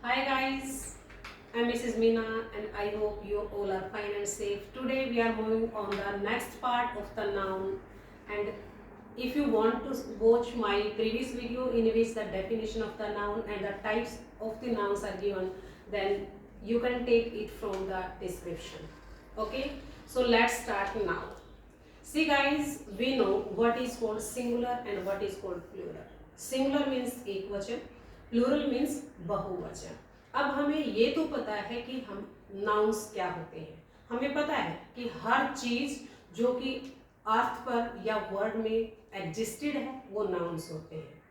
Hi guys, I'm Mrs. Meena and I hope you all are fine and safe. Today we are moving on the next part of the noun, and if you want to watch my previous video in which the definition of the noun and the types of the nouns are given, then you can take it from the description. Okay, so let's start now. See guys, we know what is called singular and what is called plural. Singular means एक वचन, plural means बहुवचन. अब हमें ये तो पता है कि हम नाउन्स क्या होते हैं. हमें पता है कि हर चीज जो कि अर्थ पर या वर्ड में एग्जिस्टेड है वो नाउन्स होते हैं.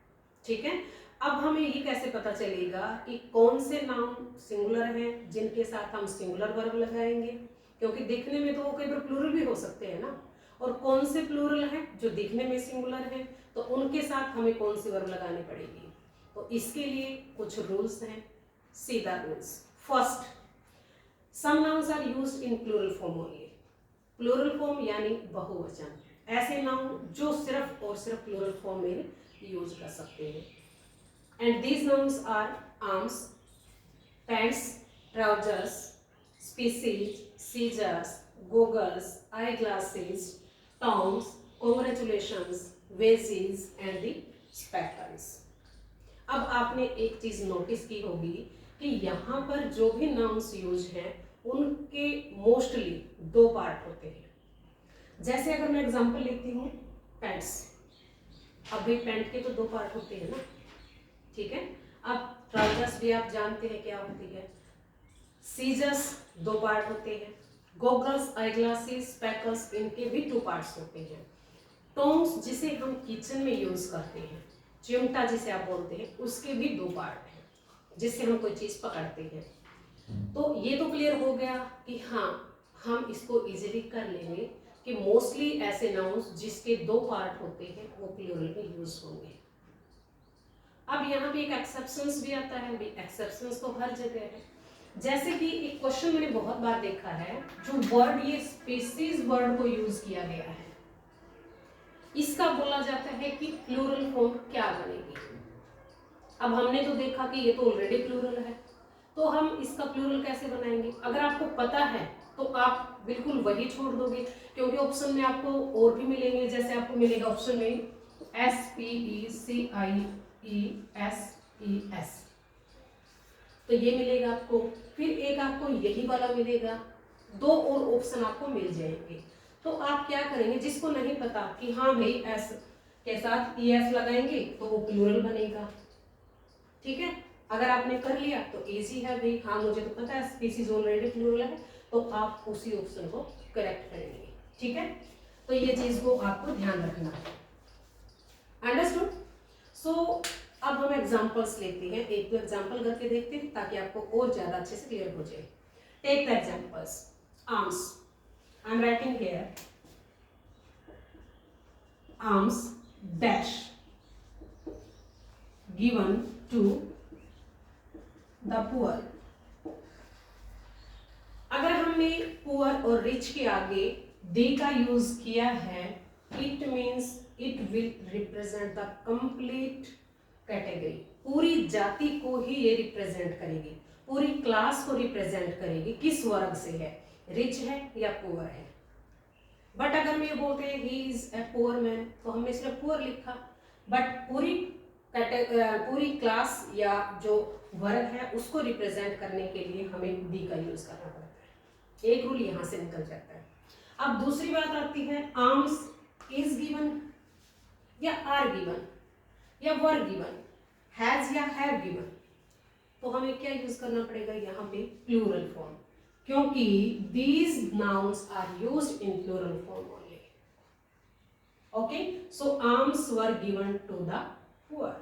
ठीक है. अब हमें ये कैसे पता चलेगा कि कौन से नाउन सिंगुलर हैं जिनके साथ हम सिंगुलर वर्ब लगाएंगे, क्योंकि दिखने में तो वो कई बार प्लूरल भी हो सकते हैं ना. और कौन से प्लूरल हैं जो दिखने में सिंगुलर हैं, तो उनके साथ हमें कौन सी वर्ब लगानी पड़ेगी. तो इसके लिए कुछ रूल्स हैं. सीधा rules. First, some nouns are used in plural form only. Plural form यानी बहुवचन. ऐसे नाउन जो सिर्फ और सिर्फ प्लूरल फॉर्म में यूज कर सकते हैं. And these nouns are arms, pants, trousers, species, scissors, goggles, eyeglasses, tongs, congratulations, wages and the spectacles. अब आपने एक चीज नोटिस की होगी कि यहाँ पर जो भी नाउन्स यूज हैं उनके मोस्टली दो पार्ट होते हैं. जैसे अगर मैं एग्जांपल लेती हूँ पैंट्स. अब भी पैंट के तो दो पार्ट होते हैं ना. ठीक है. अब ट्राउजर्स भी आप जानते हैं क्या होती है. सीजर्स दो पार्ट होते हैं. गॉगल्स, आईग्लासेस, स्पेकल्स, इनके भी टू पार्ट्स होते हैं. टोंग्स जिसे हम किचन में यूज करते हैं, चिमटा जिसे आप बोलते हैं, उसके भी दो पार्ट हैं जिससे हम कोई चीज पकड़ते हैं. तो ये तो क्लियर हो गया कि हाँ, हम इसको इजीली कर लेंगे कि मोस्टली ऐसे नाउन्स जिसके दो पार्ट होते हैं वो प्लूरल में यूज होंगे. अब यहाँ पे एक एक्सेप्शंस भी आता है. भी एक्सेप्शंस तो हर जगह है. जैसे कि एक क्वेश्चन मैंने बहुत बार देखा है, जो वर्ड ये स्पीसीज वर्ड को यूज किया गया है, इसका बोला जाता है कि प्लूरल फॉर्म क्या बनेगी. अब हमने तो देखा कि ये तो ऑलरेडी प्लूरल है, तो हम इसका प्लूरल कैसे बनाएंगे. अगर आपको पता है तो आप बिल्कुल वही छोड़ दोगे, क्योंकि ऑप्शन में आपको और भी मिलेंगे. जैसे आपको मिलेगा ऑप्शन में SPECIES, तो ये मिलेगा आपको. फिर एक आपको यही वाला मिलेगा. दो और ऑप्शन आपको मिल जाएंगे. तो आप क्या करेंगे, जिसको नहीं पता कि हाँ भाई एस के साथ ES लगाएंगे तो वो प्लूरल बनेगा. ठीक है. अगर आपने कर लिया तो इजी है भाई, हाँ मुझे तो पता है स्पीसीज ऑलरेडी प्लूरल है, तो आप उसी ऑप्शन को करेक्ट करेंगे. ठीक है. तो ये चीज को आपको ध्यान रखना है. अंडरस्टूड. सो अब हम एग्जांपल्स लेते हैं. एक दो एग्जांपल करके देखते हैं ताकि आपको और ज्यादा अच्छे से क्लियर हो जाए. Take the examples. Arms. I am writing here arms dash given to the poor. अगर हमने पुअर और रिच के आगे दे का यूज किया है, it means it will represent the complete category. पूरी जाति को ही ये रिप्रेजेंट करेगी, पूरी क्लास को रिप्रेजेंट करेगी. किस वर्ग से है, रिच है या पुअर है. बट अगर हम ये बोलते हैं he is a poor man, तो हमने सिर्फ पुअर लिखा, बट पूरी क्लास या जो वर्ग है उसको रिप्रेजेंट करने के लिए हमें दी का यूज करना पड़ता है. एक रूल यहां से निकल जाता है. अब दूसरी बात आती है, आर्म्स इज गिवन या आर गिवन या वर गिवन, हैज या हैव गिवन, तो हमें क्या यूज करना पड़ेगा यहाँ पे, प्लूरल फॉर्म, क्योंकि these nouns are used in plural form only. Okay. So arms were given to the poor.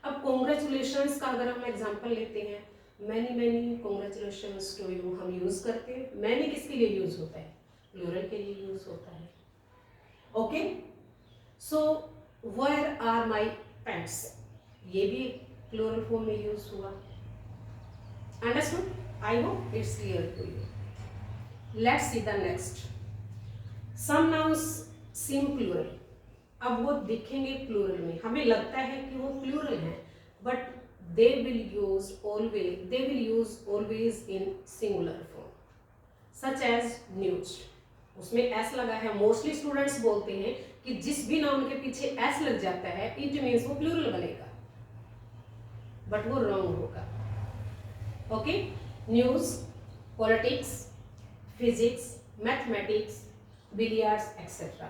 अब कॉन्ग्रेचुलेशंस का अगर हम एग्जांपल लेते हैं, many many congratulations to you हम यूज करते हैं. मैनी किसके लिए यूज होता है, प्लूरल के लिए यूज होता है. Okay. So where are my pants, ये भी प्लूरल फॉर्म में यूज हुआ. Understood. I hope it's clear to you. Let's see the next. Some nouns seem plural. अब वो दिखेंगे प्लूरल में, हमें लगता है कि वो प्लूरल है, but they will use always in singular form, such as news. उसमें एस लगा है, मोस्टली स्टूडेंट्स बोलते हैं कि जिस भी नाउन के पीछे एस लग जाता है इट मीन्स वो प्लूरल बनेगा, बट वो रॉन्ग होगा. Okay, news, politics, physics, mathematics, billiards etcetera.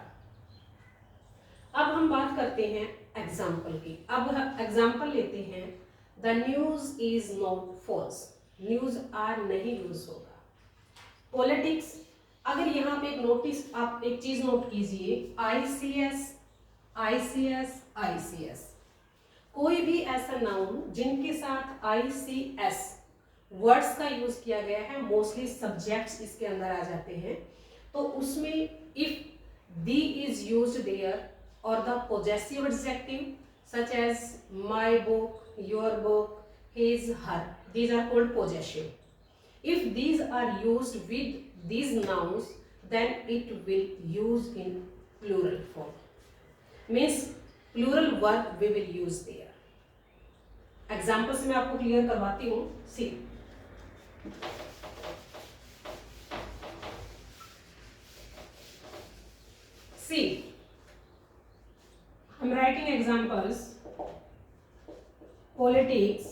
अब हम बात करते हैं एग्जाम्पल की. अब एग्जाम्पल लेते हैं. The news is not false, news are नहीं यूज होगा. पॉलिटिक्स, अगर यहाँ पे एक नोटिस, आप एक चीज नोट कीजिए, ICS, ICS, ICS, कोई भी ऐसा नाउन जिनके साथ ICS वर्ड्स का यूज किया गया है, मोस्टली सब्जेक्ट्स इसके अंदर आ जाते हैं, तो उसमें if the is used there or the possessive adjective such as my book, your book, his, her, these are called possessive. If these are used with these nouns, then it will use in plural form, means plural verb we will use there. Examples मैं आपको clear करवाती हूँ. See, I'm writing examples. Politics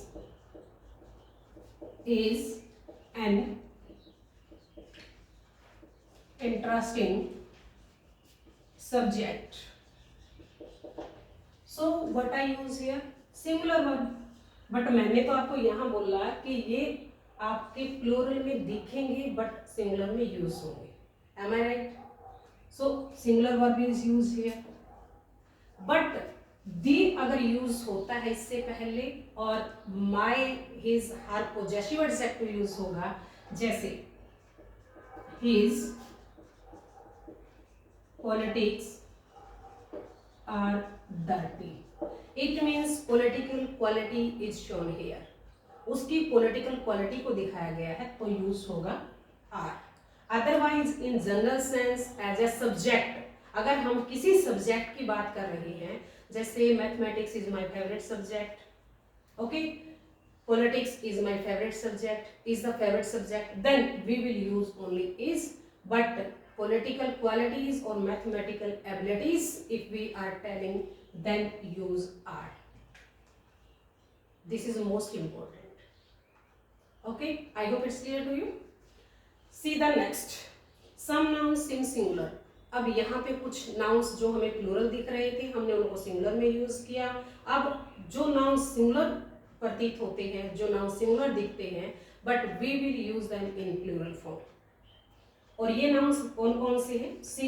is an interesting subject. So what I use here? Singular verb. But मैंने तो आपको यहाँ बोला कि ये आपके प्लूरल में दिखेंगे बट सिंगुलर में यूज होंगे. Am I right? So singular verb is used here. But the अगर यूज होता है इससे पहले और my, his, her possessive adjective use होगा, जैसे his politics are dirty, it means political quality is shown here. उसकी पॉलिटिकल क्वालिटी को दिखाया गया है तो यूज होगा are. Otherwise in general sense as a subject, अगर हम किसी सब्जेक्ट की बात कर रहे हैं, जैसे mathematics is my favourite subject, okay, politics is my favourite subject, is the favourite subject, then we will use only is. But political qualities और mathematical abilities if we are telling, then use are. This is most important. Okay, I hope it's clear to you. See the next, some nouns in singular. अब यहाँ पे कुछ nouns जो हमें plural दिख रहे थे, हमने उनको सिंगुलर में यूज किया. अब जो नाउन्स सिंगुलर प्रतीत होते हैं, जो नाउन्स सिंगुलर दिखते हैं, but we will use them in plural form. और ये नाउन्स कौन कौन से हैं? See,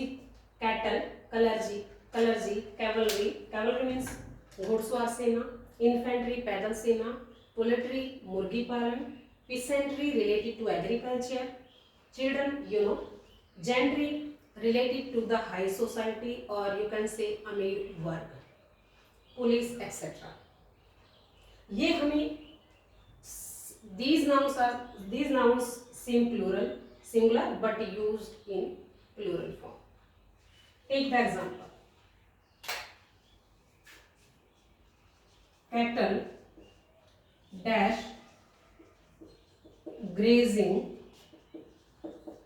cattle, clergy, cavalry, cavalry means घुड़सवार सेना, इन्फेंट्री पैदल सेना, पोल्ट्री मुर्गी पालन, peasantry related to agriculture, children you know, gentry related to the high society or you can say अमीर वर्ग, पुलिस एक्सेट्रा. ये हमें these nouns seem plural, singular but used in plural form. Take the example. Cattle dash grazing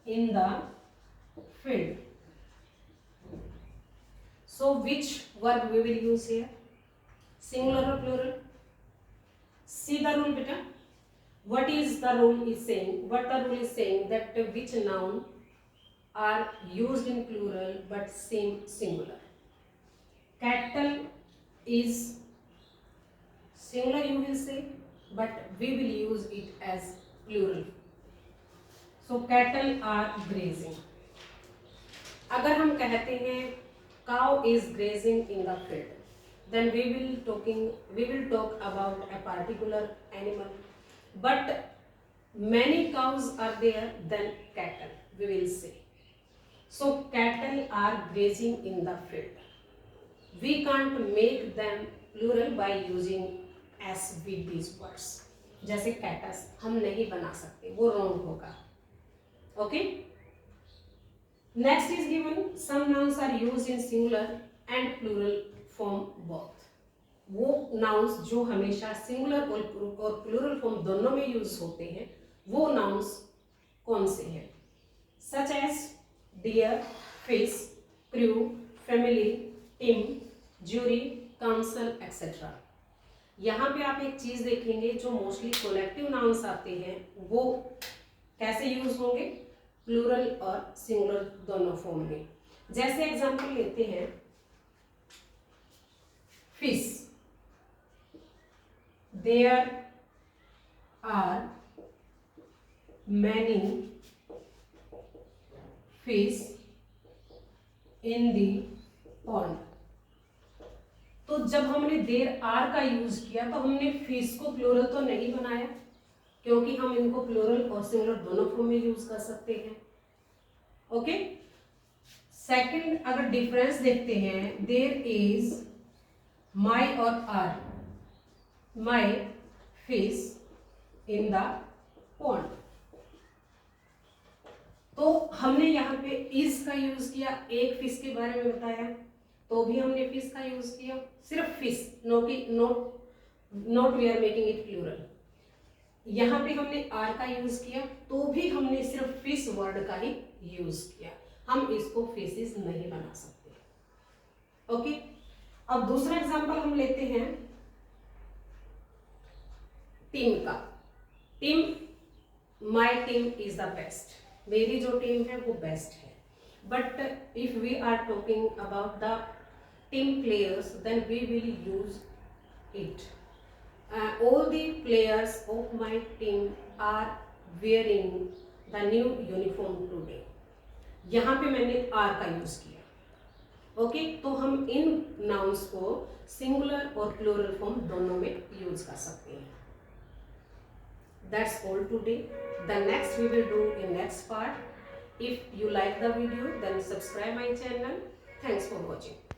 in the field. So which verb we will use here? Singular or plural? See the rule beta. What is the rule is saying? What the rule is saying that which noun are used in plural but seem singular. Cattle is singular you will say, but we will use it as plural. So cattle are grazing. अगर हम कहते हैं cow is grazing in the field, then we will talk about a particular animal. But many cows are there than cattle, we will say. So cattle are grazing in the field. We can't make them plural by using s with these words. जैसे cattle हम नहीं बना सकते, वो wrong होगा. Okay? Next is given some nouns are used in singular and plural form both. वो nouns जो हमेशा सिंगुलर और प्लूरल फॉर्म दोनों में यूज होते हैं, वो नाउन्स कौन से हैं? Such as deer, fish, crew, family, team, jury, council etcetera. यहाँ पे आप एक चीज देखेंगे, जो मोस्टली कलेक्टिव नाउन्स आते हैं वो कैसे यूज होंगे? प्लूरल और सिंगुलर दोनों फॉर्म में। जैसे एग्जांपल लेते हैं, fish, there are many fish in the pond. तो जब हमने देयर आर का यूज किया तो हमने फिश को प्लूरल तो नहीं बनाया, क्योंकि हम इनको प्लूरल और सिंगुलर दोनों फॉर्म में यूज कर सकते हैं। ओके, सेकंड अगर डिफरेंस देखते हैं, देयर इज माई और are, my fish in the pond. तो हमने यहाँ पे इज का यूज किया, एक फिश के बारे में बताया तो भी हमने फिश का यूज किया, सिर्फ fish, not we are making it plural. यहाँ पे हमने आर का यूज किया तो भी हमने सिर्फ फिश वर्ड का ही यूज किया, हम इसको फिशेस नहीं बना सकते। ओके, अब दूसरा एग्जांपल हम लेते हैं टीम का। Team, my team is the best, मेरी जो टीम है वो बेस्ट है। But if we are talking about the team players, then we will use it. All the players of my team are wearing the new uniform today. यहाँ पे मैंने are का use किया। ओके, तो हम इन नाउन्स को singular और plural form दोनों में यूज कर सकते हैं। That's all today. The next we will do in next part. If you like the video, then subscribe my channel. Thanks for watching.